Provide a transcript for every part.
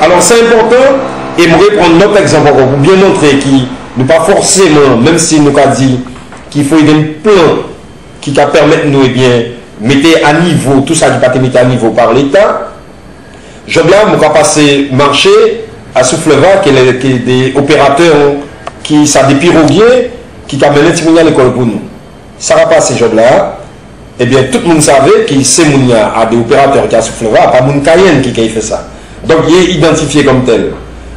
Alors c'est important, et je vais prendre notre exemple encore pour bien montrer qu'il n'est pas forcément, même si nous avons dit qu'il faut un plan qui va permettre nous, eh bien, mettre à niveau tout ça qui va être mis à niveau par l'État. Je vais passer marché à Souffleva, qui est des opérateurs qui sont des piroguiers qui amènent à l'école pour nous. Ça va passer ce job-là. Eh bien, tout le monde savait que c'est Mounia à des opérateurs qui a Souffleva, pas Moun Cayenne qui a fait ça. Donc, il est identifié comme tel.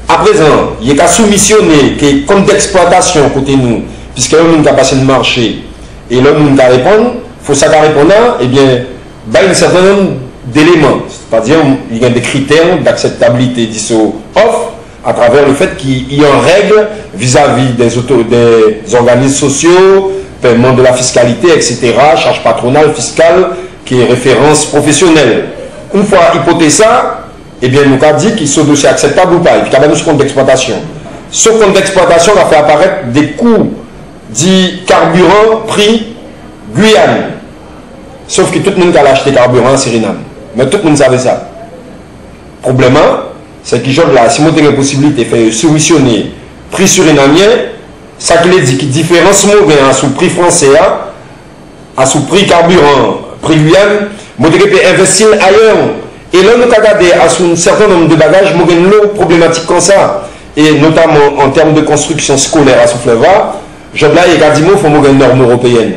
À présent, il est soumissionné qui est comme d'exploitation côté nous, puisque l'homme a passé le marché et l'homme a répondre, il faut ça répondre, eh bien, il y a un certain nombre d'éléments. C'est-à-dire, il y a des critères d'acceptabilité d'ISO off à travers le fait qu'il y a une règle vis-à-vis des organismes sociaux, paiement de la fiscalité, etc., charge patronale, fiscale, qui est référence professionnelle. Une fois hypothèse ça, eh bien, nous avons dit qu'il ce dossier acceptable ou pas, et puis il y a ce compte d'exploitation. Ce compte d'exploitation a fait apparaître des coûts dits carburant, prix, Guyane. Sauf que tout le monde a acheté carburant en Suriname. Mais tout le monde savait ça. Le problème, c'est que là, si vous avez la possibilité de faire soumissionner prix surinamien, ça qui dit que différence mauvais sous prix français, à sous prix carburant, prix Guyane, vous devez investir ailleurs. Et là, nous avons regardé à un certain nombre de bagages, nous avons une problématique comme ça. Et notamment en termes de construction scolaire à Souffleva, je vais dit qu'il faut une norme européenne.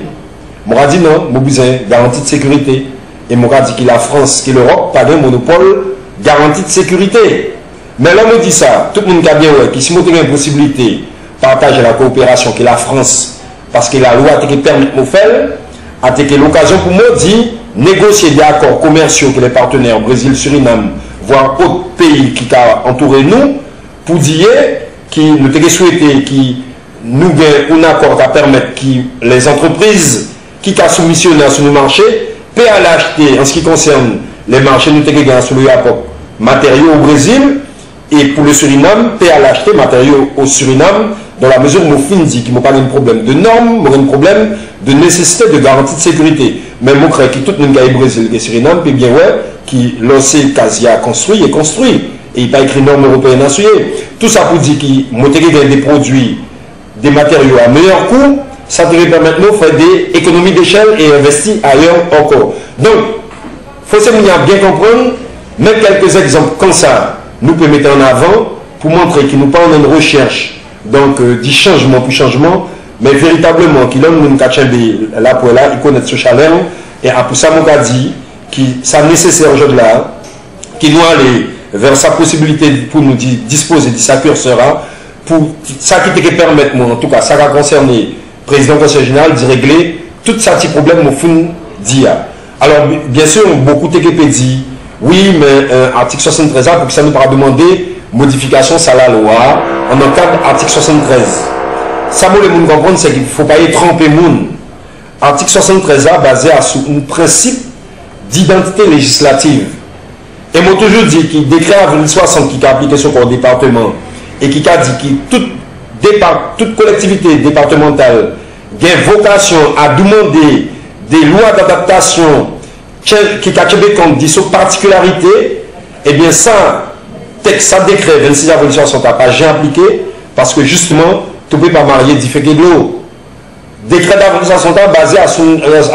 Je vais dit non, je besoin de garantie de sécurité. Et je vais dit que la France, que l'Europe, pas de monopole, garantie de sécurité. Mais là, je dis ça, tout le monde a bien que si vous avez une possibilité de partager la coopération que la France, parce que la loi qui permet de faire, a été l'occasion pour moi de dire négocier des accords commerciaux avec les partenaires Brésil, Suriname, voire autres pays qui ont entouré nous, pour dire que nous avons souhaité que nous ayons un accord qui permet que les entreprises qui ont soumissionné sur le marché puissent acheter, en ce qui concerne les marchés, nous avons gagné sur le rapport matériaux au Brésil, et pour le Suriname, puissent acheter matériaux au Suriname, dans la mesure où nous dit qu'il n'y a pas de problème de normes, pas de problème de nécessité de garantie de sécurité. Mais je crois que tout le monde qui est au Brésil et au Suriname peut bien voir qui l'ancien Casia construit et construit. Et il n'y a pas écrit normes européennes à suivre. Tout ça pour dire qu'il y a des produits, des matériaux à meilleur coût, ça devrait permettre de faire des économies d'échelle et investir ailleurs encore. Donc, il faut bien comprendre, même quelques exemples comme ça, nous pouvons mettre en avant pour montrer que nous parlons d'une recherche, donc du changement pour changement, mais véritablement qu'il a un là pour là, il connaît ce chaleur, et pour ça, on a dit que c'est nécessaire aujourd'hui là, qu'il doit aller vers sa possibilité pour nous disposer de sa curseur, pour ça qui te permet, en tout cas, ça va concerner le président du conseil général, de régler tout ça petit problème au fond d'IA. Alors, bien sûr, beaucoup de TGP dit, oui, mais article 73 pour que ça nous pourra demander modification sur la loi en encadre article 73. Ça, moi, le monde comprendre, c'est qu'il ne faut pas y tromper le monde. Article 73 basé sur un principe d'identité législative. Et moi, toujours dit qu'il décret avril 60 qui a appliqué sur le département et qui a dit que toute collectivité départementale a vocation à demander des lois d'adaptation qui a tenu compte de ses particularités, eh bien ça, décret 26 avril 60 n'a pas appliqué parce que justement, tu ne peux pas marier différents de l'eau. Décret d'avril 60 basé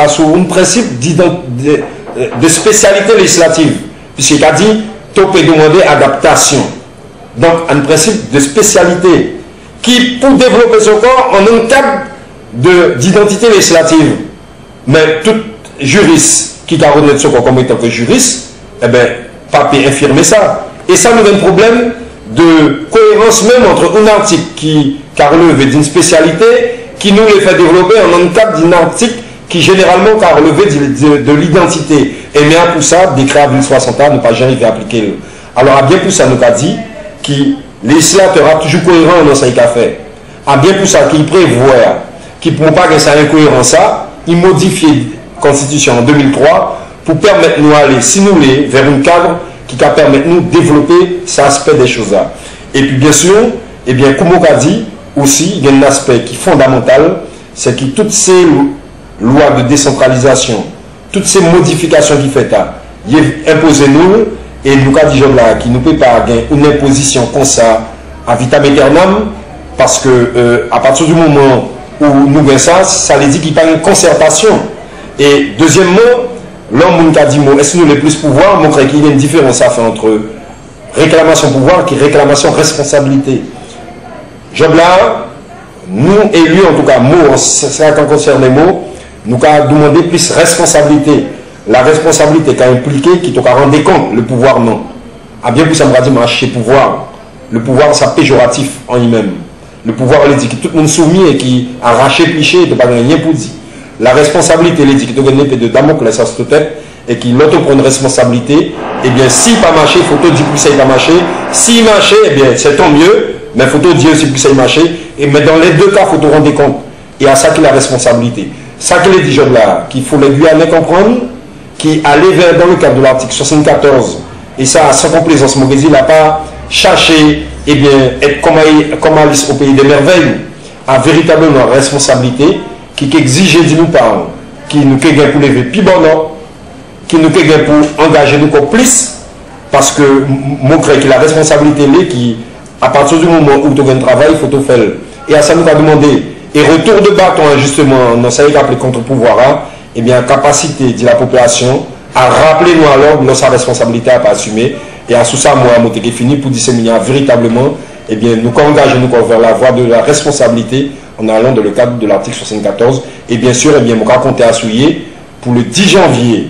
sur un principe de spécialité législative, puisqu'il a dit tu peux demander adaptation. Donc, un principe de spécialité qui, pour développer son corps, en un cadre d'identité législative. Mais tout juriste qui a reconnu son corps comme étant que juriste, eh bien, pas peut infirmer ça. Et ça nous donne un problème de cohérence même entre un article qui a relevé d'une spécialité qui nous les fait développer en un cadre d'un article qui généralement a relevé de l'identité. Et bien pour ça, décret avril 60 ans, nous pas jamais appliquer. Alors, à bien pour ça, nous a dit que le législateur a toujours cohérent dans ce qu'il a fait. À bien pour ça, qu'il prévoit, qu'il ne peut pas que ça incohérence, il modifie la Constitution en 2003 pour permettre nous d'aller, si nous voulons, vers un cadre qui va permettre nous de développer cet aspect des choses-là. Et puis, bien sûr, eh bien, comme on a dit, aussi, il y a un aspect qui est fondamental, c'est que toutes ces lois de décentralisation, toutes ces modifications qui fait, il est imposé nous, et nous avons dit là qui ne peut pas gagner une imposition comme ça à vitam aeternam, parce que à partir du moment où nous avons ça, ça veut dire qu'il n'y a pas une concertation. Et deuxièmement, l'homme qui a dit est-ce que nous avons plus pouvoir, montre qu'il y a une différence à faire entre réclamation pouvoir et réclamation responsabilité. Job là, nous élus en tout cas, moi, ça concerne les mots, nous avons demandé plus responsabilité. La responsabilité qui a impliqué, qui t'a rendu compte, le pouvoir non. A bien plus ça me dit marcher pouvoir. Le pouvoir, c'est péjoratif en lui-même. Le pouvoir, il dit que tout le monde soumis et qui a arraché, pliché, il ne peut pas rien pour dire. La responsabilité, il dit qu'il doit gagner de Damoclès à cette tête et qu'il l'auto prend une responsabilité. Eh bien, s'il n'a pas marché, il faut te dire que ça n'a pas marché. S'il marché, eh bien, c'est tant mieux, mais il faut te dire aussi que ça a marché. Mais dans les deux cas, il faut te rendre compte. Et à ça qu'il a la responsabilité. Ça qu'il est dit, là, qu'il faut les Guyanais comprendre, qui allait vers, dans le cadre de l'article 74, et ça, sans complaisance, mon il n'a pas cherché, eh bien, être comme Alice au pays des merveilles, a véritablement responsabilité, qui exige de nous parler, qui nous gagne pour lever plus bon, qui nous gagne pour engager nous plus, parce que moi, je crois que la responsabilité est qui, à partir du moment où tu as un travail, il faut tout faire. Et à ça, nous avons demandé, et retour de bâton, justement, dans ça, il appelé contre-pouvoir, eh bien, capacité de la population à rappeler nous alors notre responsabilité à pas assumer. Et à sous ça, moi, je fini pour disséminer véritablement, eh bien, nous engageons nous vers la voie de la responsabilité en allant dans le cadre de l'article 74. Et bien sûr, eh bien, je compter à souiller pour le 10 janvier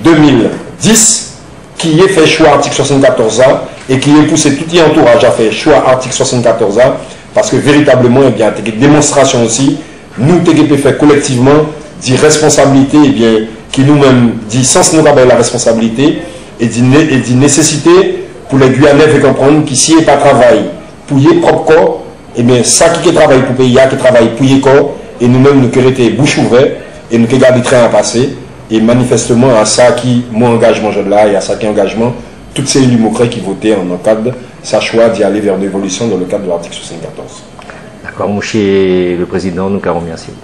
2010, qui est fait choix article 74A et qui est poussé tout l'entourage à faire choix article 74A, parce que véritablement, eh bien, il y a des démonstrations aussi, nous, TGP fait collectivement, dit responsabilité, eh bien, qui nous-mêmes dit sans nous avoir la responsabilité, et dit nécessité pour les Guyanais de comprendre qu'ici n'est pas travail pour y propre corps, et bien ça qui travaille pour payer, qui travaille pour y corps, et nous-mêmes nous qui été bouche ouverte, et nous qui gardons train à passer, et manifestement à ça qui mon engagement je là, et à ça qui engagement, toutes ces élus mocrés qui votaient en cadre, ça choix d'y aller vers l'évolution dans le cadre de l'article 74. D'accord, monsieur le président, nous vous remercions.